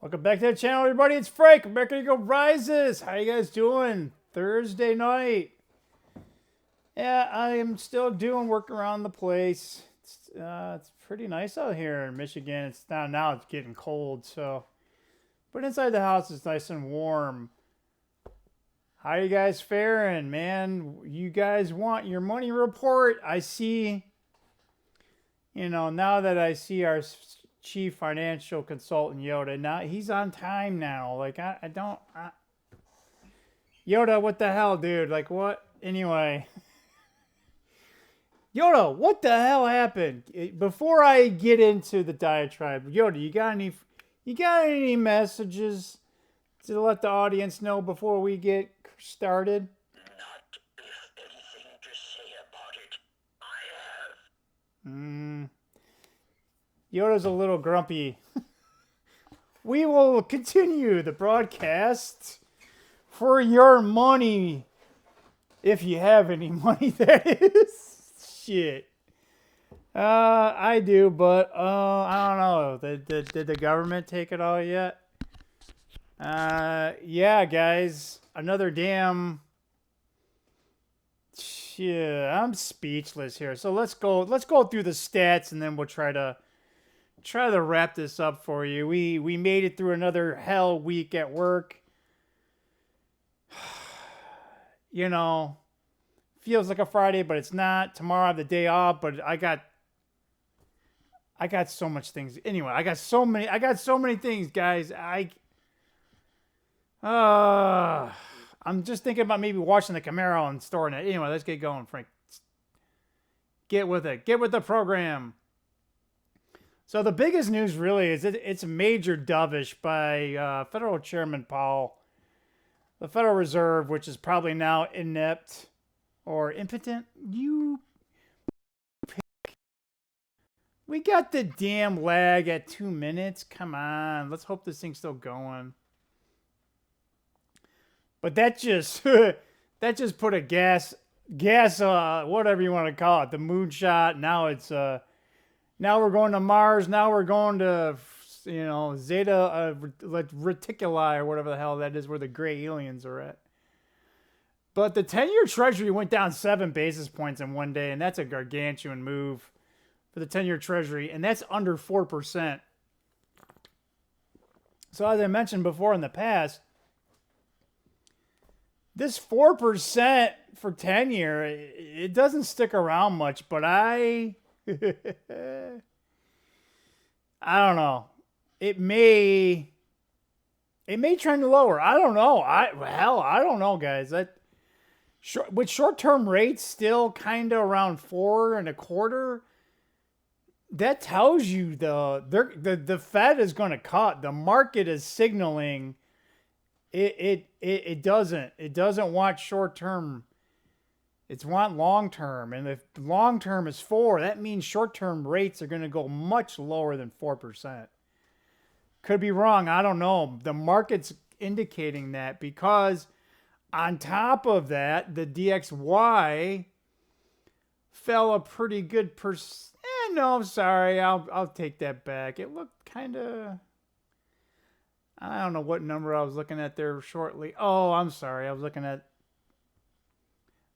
Welcome back to the channel, everybody. It's Frank. American Eagle Rises. How you guys doing? Thursday night. Yeah, I am still doing work around the place. It's pretty nice out here in Michigan. It's now it's getting cold, so. But inside the house, it's nice and warm. How you guys faring, man? You guys want your money report? I see. Now that I see our chief financial consultant Yoda, now he's on time now. Like Yoda, what the hell, dude? Like what? Anyway, Yoda, what the hell happened? Before I get into the diatribe, Yoda, you got any messages to let the audience know before we get started? Not if anything to say about it. I have. Yoda's a little grumpy. We will continue the broadcast for your money. If you have any money, that is. Shit. I do, but I don't know. Did the government take it all yet? Yeah, guys. Another damn. Shit, I'm speechless here. So let's go through the stats, and then we'll try to wrap this up for you. We made it through another hell week at work. Feels like a Friday, but it's not. Tomorrow I have the day off, but I got so much things. Anyway, I got so many things, guys. I'm just thinking about maybe washing the Camaro and storing it. Anyway, let's get going, Frank. Get with it. Get with the program. So the biggest news really is it's a major dovish by Federal Chairman Powell. The Federal Reserve, which is probably now inept or impotent. You pick. We got the damn lag at 2 minutes. Come on. Let's hope this thing's still going. But that just put a gas whatever you want to call it, the moonshot. Now it's now we're going to Mars. Now we're going to, Zeta Reticuli or whatever the hell that is, where the gray aliens are at. But the 10-year Treasury went down 7 basis points in one day, and that's a gargantuan move for the 10-year Treasury, and that's under 4%. So as I mentioned before in the past, this 4% for 10-year, it doesn't stick around much, but I don't know. It may trend lower. I don't know. I don't know, guys. With short-term rates still kind of around 4.25, that tells you the Fed is going to cut. The market is signaling it doesn't want short-term. It's want long-term, and if long-term is 4, that means short-term rates are going to go much lower than 4%. Could be wrong. I don't know. The market's indicating that because on top of that, the DXY fell a pretty good percent. No, I'm sorry. I'll take that back. It looked kind of. I don't know what number I was looking at there shortly. Oh, I'm sorry. I was looking at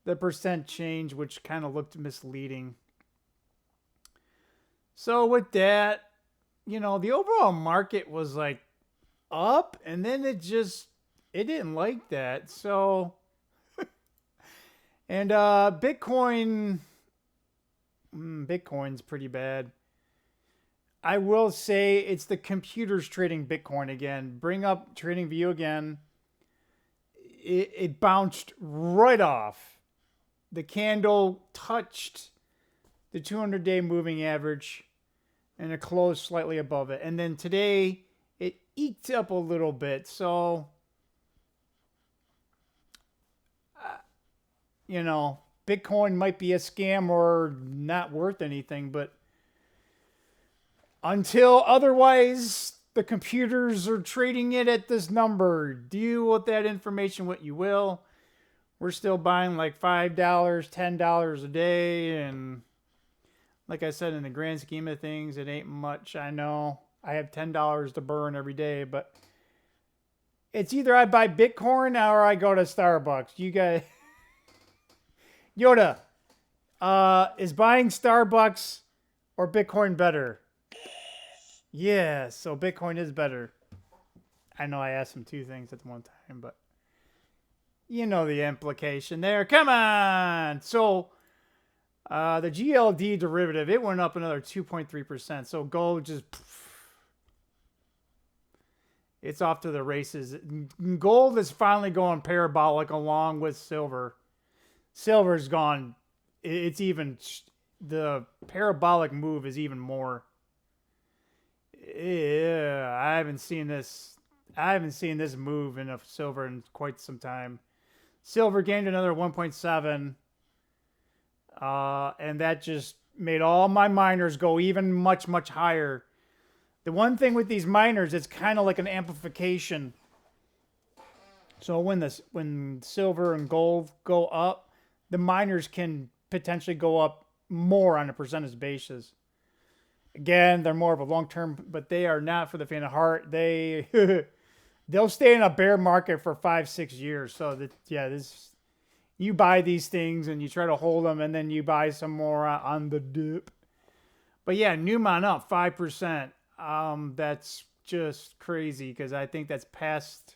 the percent change, which kind of looked misleading. So with that, the overall market was like up, and then it didn't like that. So, and Bitcoin's pretty bad. I will say it's the computers trading Bitcoin again. Bring up Trading View again. It bounced right off. The candle touched the 200-day moving average, and it closed slightly above it. And then today, it eked up a little bit. So, Bitcoin might be a scam or not worth anything, but until otherwise, the computers are trading it at this number. Deal with that information what you will. We're still buying like $5, $10 a day. And like I said, in the grand scheme of things, it ain't much, I know. I have $10 to burn every day, but it's either I buy Bitcoin or I go to Starbucks. You guys, Yoda, is buying Starbucks or Bitcoin better? Yeah, so Bitcoin is better. I know I asked him two things at one time, but you know the implication there. Come on. So the GLD derivative, it went up another 2.3%. So gold just, it's off to the races. Gold is finally going parabolic along with silver. Silver's gone. It's even, the parabolic move is even more. Yeah, I haven't seen this move in a silver in quite some time. Silver gained another 1.7, and that just made all my miners go even much higher. The one thing with these miners, it's kind of like an amplification. So when silver and gold go up, the miners can potentially go up more on a percentage basis. Again, they're more of a long term, but they are not for the faint of heart. They'll stay in a bear market for 5-6 years. So that, yeah, you buy these things and you try to hold them, and then you buy some more on the dip. But yeah, Newmont up 5%. That's just crazy because I think that's past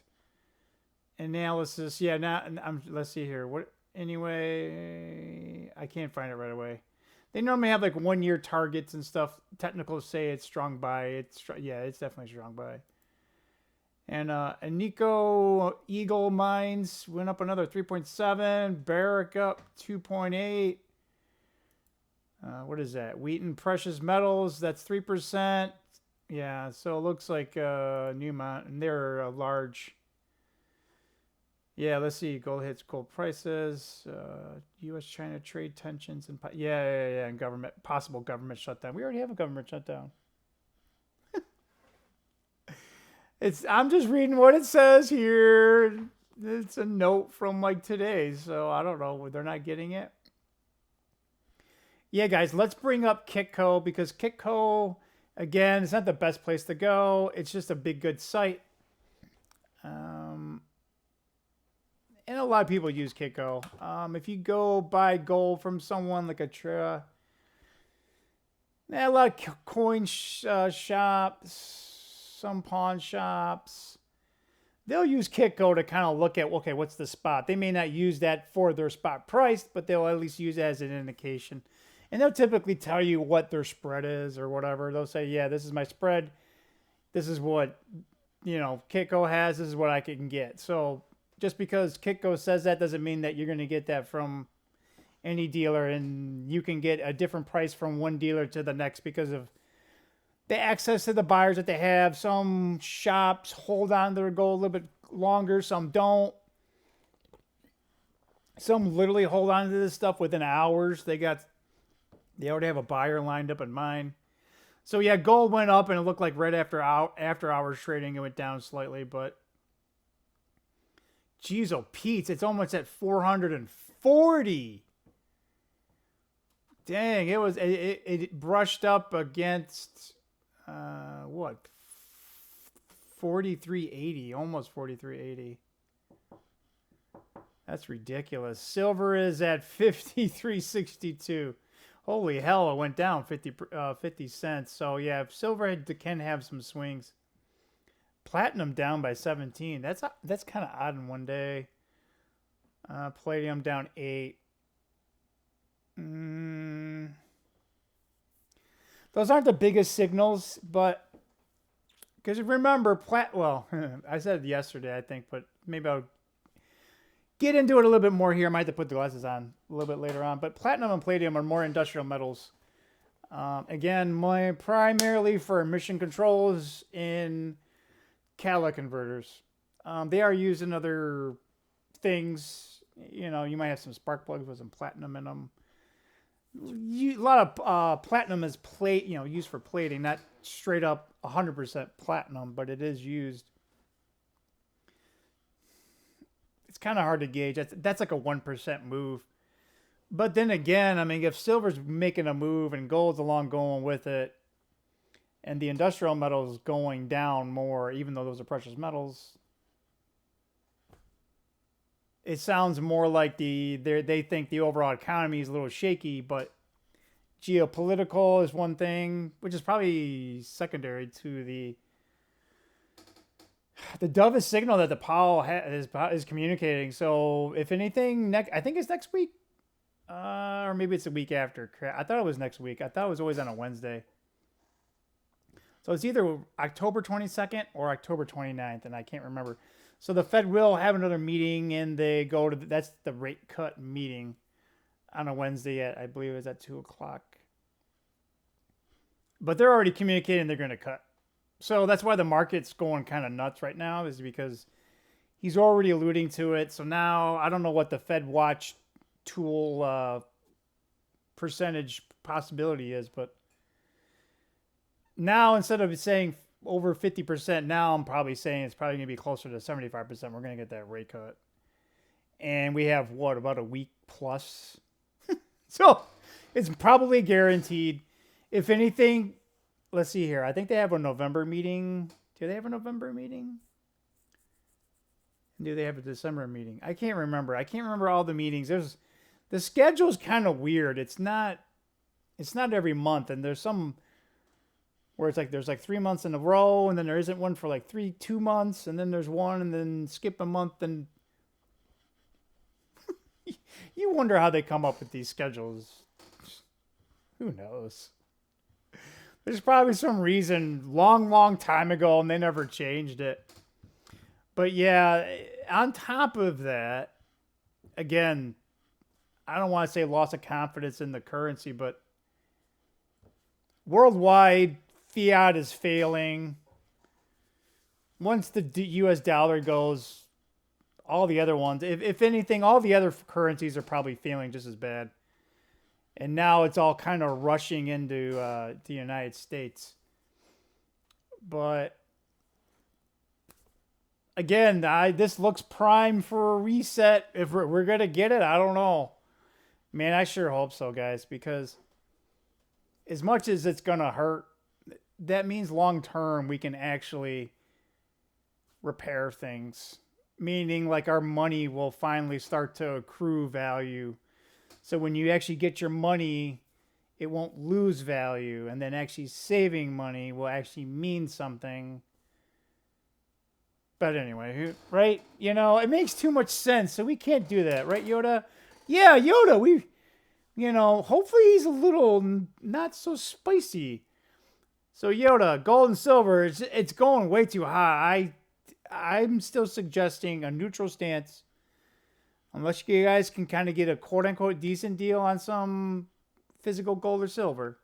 analysis. Yeah, now let's see here. What anyway? I can't find it right away. They normally have like 1 year targets and stuff. Technicals say it's strong buy. Yeah, it's definitely strong buy. And Nico Eagle Mines went up another 3.7. Barrick up 2.8. What is that? Wheaton Precious Metals, that's 3%. Yeah, so it looks like Newmont, and they're a large. Yeah, let's see. Gold hits gold prices. U.S.-China trade tensions and and possible government shutdown. We already have a government shutdown. I'm just reading what it says here. It's a note from like today, so I don't know. They're not getting it. Yeah, guys, let's bring up Kitco because Kitco, again, it's not the best place to go. It's just a big, good site. And a lot of people use Kitco. If you go buy gold from someone like a lot of coin shops, some pawn shops, they'll use Kitco to kind of look at, okay, what's the spot? They may not use that for their spot price, but they'll at least use it as an indication. And they'll typically tell you what their spread is or whatever. They'll say, yeah, this is my spread. This is what, Kitco has. This is what I can get. So just because Kitco says that doesn't mean that you're going to get that from any dealer, and you can get a different price from one dealer to the next because of the access to the buyers that they have. Some shops hold on to their gold a little bit longer, some don't. Some literally hold on to this stuff within hours. They already have a buyer lined up in mind. So yeah, gold went up, and it looked like right after hours trading, it went down slightly, but geez, oh Pete, it's almost at 440. Dang, it brushed up against what? 43.80, almost 43.80. That's ridiculous. Silver is at 53.62. Holy hell, it went down 50 cents. So yeah, silver can have some swings. Platinum down by 17. That's kind of odd in one day. Palladium down 8. Those aren't the biggest signals, but because remember, I said it yesterday, I think, but maybe I'll get into it a little bit more here. I might have to put the glasses on a little bit later on. But platinum and palladium are more industrial metals. Again, primarily for emission controls in catalytic converters. They are used in other things. You might have some spark plugs with some platinum in them. A lot of platinum is used for plating, not straight up 100% platinum, but it is used. It's kind of hard to gauge. That's like a 1% move. But then again, I mean, if silver's making a move and gold's along going with it, and the industrial metals going down more, even though those are precious metals. It sounds more like they think the overall economy is a little shaky, but geopolitical is one thing, which is probably secondary to the dovish signal that the Powell is communicating. So if anything, I think it's next week, or maybe it's the week after. I thought it was next week. I thought it was always on a Wednesday. So it's either October 22nd or October 29th, and I can't remember. So the Fed will have another meeting, and they go to that's the rate cut meeting on a Wednesday at, I believe it's at 2 o'clock. But they're already communicating they're going to cut. So that's why the market's going kind of nuts right now, is because he's already alluding to it. So now I don't know what the Fed Watch tool percentage possibility is, but now instead of saying over 50%, now I'm probably saying it's probably going to be closer to 75%. We're going to get that rate cut. And we have, what, about a week plus? So it's probably guaranteed. If anything, let's see here. I think they have a November meeting. Do they have a November meeting? Do they have a December meeting? I can't remember. I can't remember all the meetings. The schedule's kind of weird. It's not every month, and there's some where it's like there's like 3 months in a row, and then there isn't one for like 2 months, and then there's one, and then skip a month, and you wonder how they come up with these schedules. Who knows? There's probably some reason long time ago, and they never changed it. But yeah, on top of that, again, I don't want to say loss of confidence in the currency, but worldwide, fiat is failing. Once the US dollar goes, all the other ones, if anything, all the other currencies are probably failing just as bad. And now it's all kind of rushing into the United States. But again, this looks prime for a reset. If we're going to get it, I don't know. Man, I sure hope so, guys, because as much as it's going to hurt, that means long term we can actually repair things. Meaning like our money will finally start to accrue value. So when you actually get your money, it won't lose value. And then actually saving money will actually mean something. But anyway, right? You know, it makes too much sense. So we can't do that, right, Yoda? Yeah, Yoda, hopefully he's a little not so spicy. So Yoda, gold and silver, it's going way too high. I'm still suggesting a neutral stance. Unless you guys can kind of get a quote-unquote decent deal on some physical gold or silver.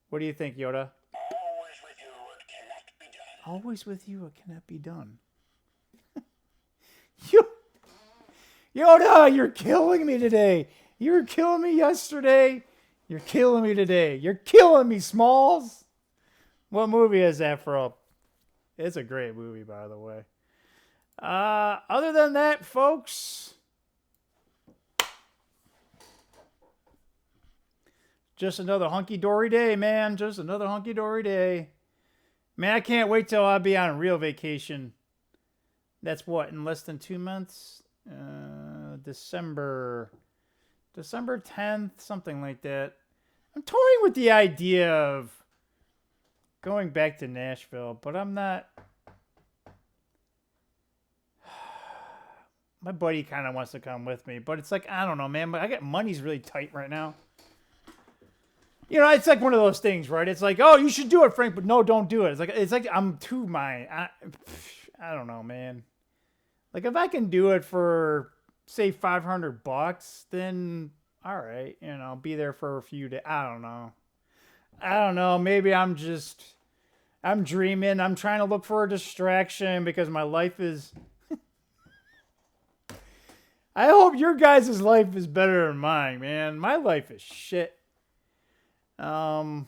What do you think, Yoda? Always with you, it cannot be done. Always with you, it cannot be done. Yoda, you're killing me today. You were killing me yesterday. You're killing me today. You're killing me, Smalls. What movie is that from? It's a great movie, by the way. Other than that, folks, just another hunky-dory day, man. Just another hunky-dory day. Man, I can't wait till I'll be on a real vacation. That's what, in less than 2 months? December 10th, something like that. I'm toying with the idea of going back to Nashville, but I'm not. My buddy kind of wants to come with me, but it's like, I don't know, man. But I got money's really tight right now. You know, it's like one of those things, right? It's like, oh, you should do it, Frank, but no, don't do it. It's like I'm too I don't know, man. Like if I can do it for say $500, then all right, be there for a few days. I don't know. Maybe I'm dreaming. I'm trying to look for a distraction because my life is. I hope your guys' life is better than mine, man. My life is shit. You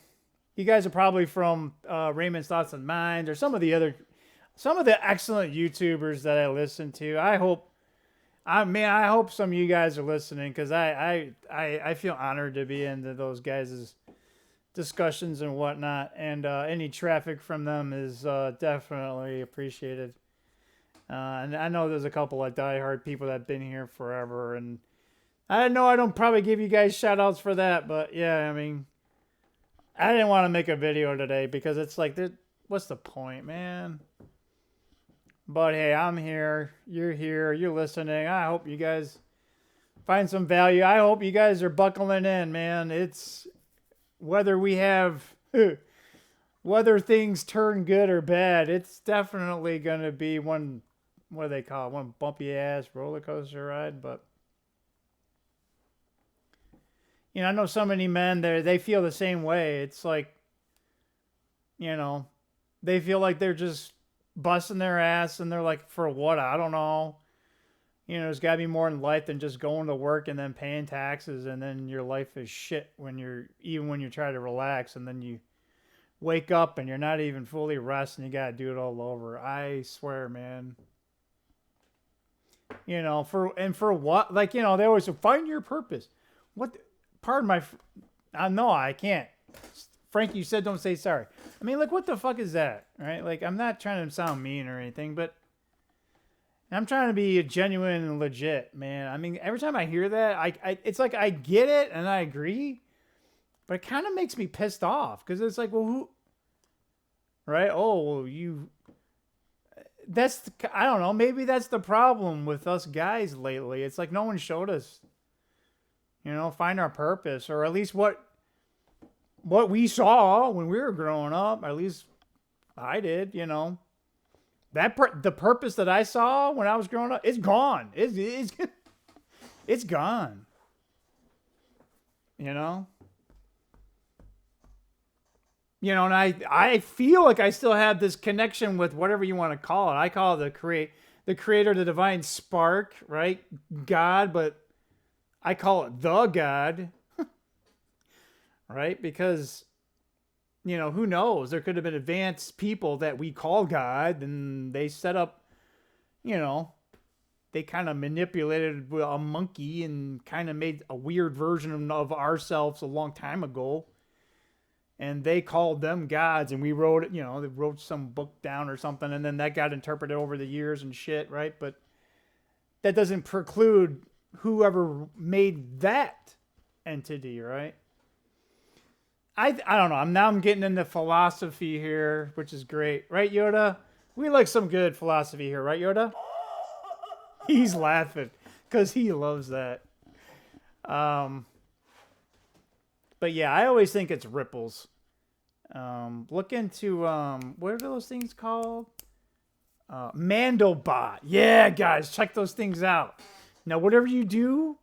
guys are probably from Raymond's Thoughts and Minds or some of the excellent YouTubers that I listen to. I hope some of you guys are listening because I feel honored to be into those guys' discussions and whatnot, and any traffic from them is definitely appreciated. And I know there's a couple of diehard people that have been here forever, and I know I don't probably give you guys shout outs for that, but yeah, I mean, I didn't want to make a video today because it's like, what's the point, man? But hey, I'm here, you're listening. I hope you guys find some value. I hope you guys are buckling in, man. It's whether we have, whether things turn good or bad, it's definitely going to be one, what do they call it? One bumpy ass roller coaster ride. But, you know, I know so many men there, they feel the same way. It's like, you know, they feel like they're just busting their ass and they're like, for what? I don't know. You know, there's got to be more in life than just going to work and then paying taxes, and then your life is shit even when you try to relax, and then you wake up and you're not even fully rested and you got to do it all over. I swear, man. You know, for what? Like, you know, they always say, find your purpose. What? Pardon my... no, I can't. Frank, you said don't say sorry. I mean, like, what the fuck is that? Right? Like, I'm not trying to sound mean or anything, but I'm trying to be genuine and legit, man. I mean, every time I hear that, it's like I get it and I agree, but it kind of makes me pissed off because it's like, well, who? Right? Oh, well, I don't know. Maybe that's the problem with us guys lately. It's like no one showed us, you know, find our purpose, or at least what we saw when we were growing up. At least I did, you know. The purpose that I saw when I was growing up, it's gone. It's gone. You know? You know, and I feel like I still have this connection with whatever you want to call it. I call it the creator, the divine spark, right? God, but I call it the God. Right? Because, you know, who knows? There could have been advanced people that we call God, and they set up, you know, they kind of manipulated a monkey and kind of made a weird version of ourselves a long time ago. And they called them gods, and we wrote it, you know, they wrote some book down or something, and then that got interpreted over the years and shit, right? But that doesn't preclude whoever made that entity, right? I don't know. I'm getting into philosophy here, which is great. Right, Yoda? We like some good philosophy here, right, Yoda? He's laughing because he loves that. But yeah, I always think it's ripples. Look into, what are those things called? Mandelbrot. Yeah, guys, check those things out. Now, whatever you do,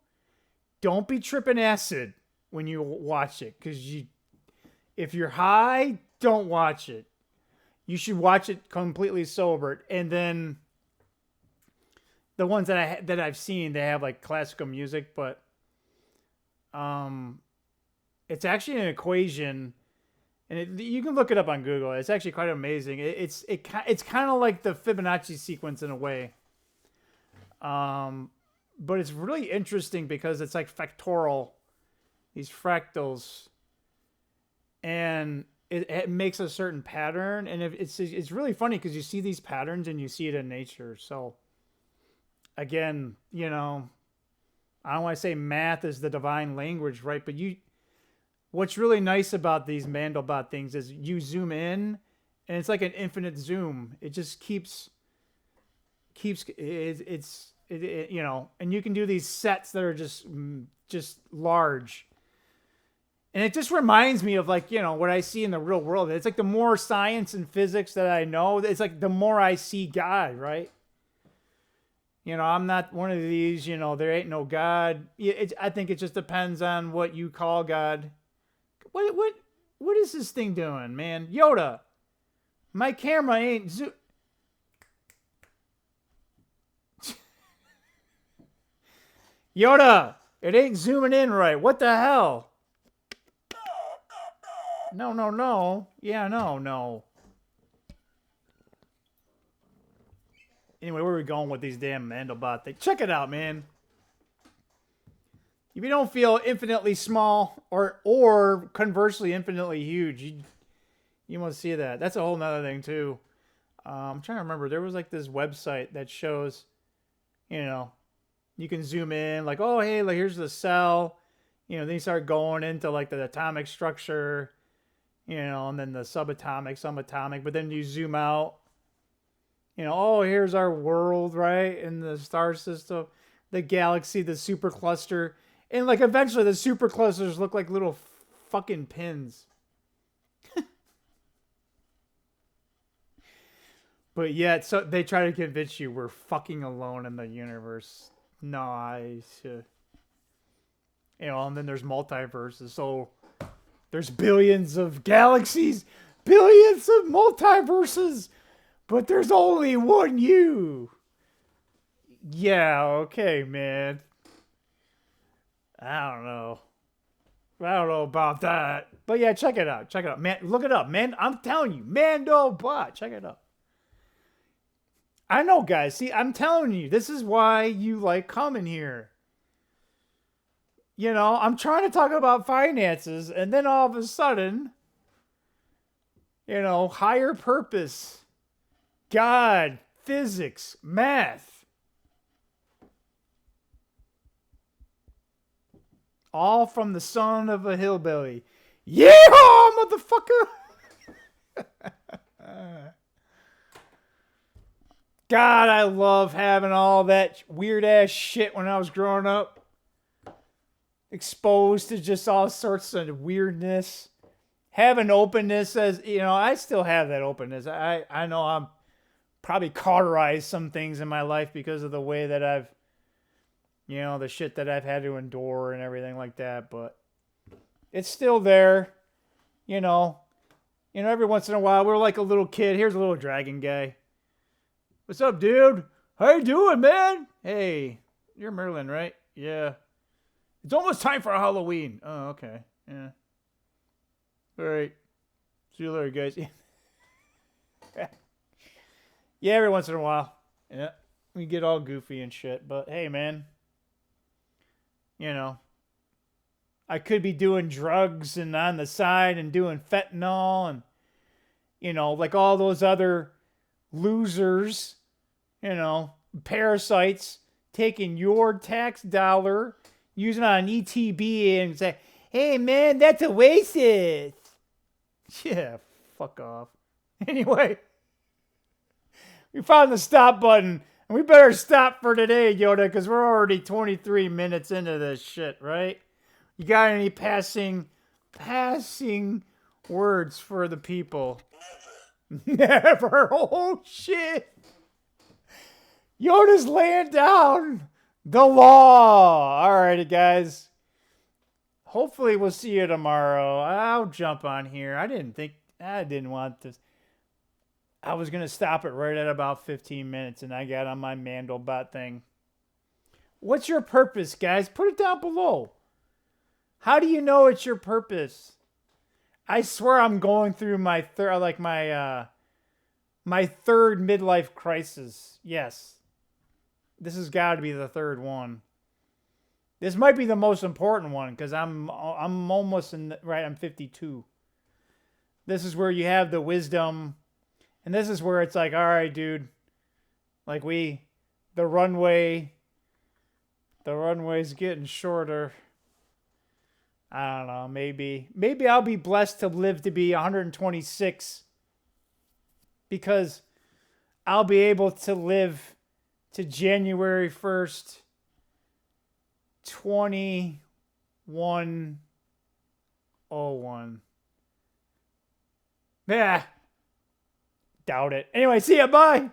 don't be tripping acid when you watch it, because if you're high, don't watch it. You should watch it completely sober. And then the ones that I've seen, they have like classical music, but it's actually an equation, and you can look it up on Google. It's actually quite amazing. It's kind of like the Fibonacci sequence in a way. But it's really interesting because it's like factorial, these fractals. And it makes a certain pattern, and it's really funny because you see these patterns and you see it in nature. So again, you know, I don't want to say math is the divine language, right? But what's really nice about these Mandelbrot things is you zoom in, and it's like an infinite zoom. It just keeps you know, and you can do these sets that are just large. And it just reminds me of, like, you know, what I see in the real world. It's like the more science and physics that I know, it's like the more I see God, right? You know, I'm not one of these, you know, there ain't no God. I think it just depends on what you call God. What is this thing doing, man? Yoda, my camera ain't Yoda, it ain't zooming in right. What the hell? No. Yeah, no. Anyway, where are we going with these damn Mandelbrot things? Check it out, man. if you don't feel infinitely small or conversely infinitely huge, you won't see that. That's a whole nother thing too. I'm trying to remember. There was like this website that shows, you know, you can zoom in, like, oh, hey, like here's the cell. You know, then you start going into like the atomic structure, you know, and then the subatomic, but then you zoom out. You know, oh, here's our world, right? In the star system, the galaxy, the supercluster. And like eventually the superclusters look like little fucking pins. But yet, so they try to convince you we're fucking alone in the universe. Nice. You know, and then there's multiverses. So there's billions of galaxies, billions of multiverses, but there's only one you. Yeah, okay, man. I don't know about that. But yeah, check it out. Check it out. Man, look it up, man. I'm telling you, Mandelbrot. Check it out. I know, guys. See, I'm telling you, this is why you like coming here. You know, I'm trying to talk about finances, and then all of a sudden, you know, higher purpose, God, physics, math. All from the son of a hillbilly. Yeehaw, motherfucker! God, I love having all that weird ass shit when I was growing up. Exposed to just all sorts of weirdness. Having openness as, you know, I still have that openness. I know I'm probably cauterized some things in my life because of the way that I've, you know, the shit that I've had to endure and everything like that. But it's still there, you know. You know, every once in a while, we're like a little kid. Here's a little dragon guy. What's up, dude? How you doing, man? Hey, you're Merlin, right? Yeah. It's almost time for Halloween. Oh, okay. Yeah. All right. See you later, guys. Yeah, every once in a while. Yeah. We get all goofy and shit. But hey, man. You know. I could be doing drugs and on the side and doing fentanyl and, you know, like all those other losers, you know, parasites, taking your tax dollar, using it on ETB and say, hey, man, that's a racist. Yeah, fuck off. Anyway, we found the stop button, and we better stop for today, Yoda, because we're already 23 minutes into this shit, right? You got any passing words for the people? Never. Oh, shit. Yoda's laying down the law. All righty, guys. Hopefully we'll see you tomorrow. I'll jump on here. I didn't want this. I was going to stop it right at about 15 minutes, and I got on my Mandelbrot thing. What's your purpose, guys? Put it down below. How do you know it's your purpose? I swear I'm going through my my third midlife crisis. Yes. This has got to be the third one. This might be the most important one because I'm almost I'm 52. This is where you have the wisdom, and this is where it's like, all right, dude, like the runway's getting shorter. I don't know, maybe I'll be blessed to live to be 126 because I'll be able to live to January 1st, 2101. Yeah. Doubt it. Anyway, see ya. Bye.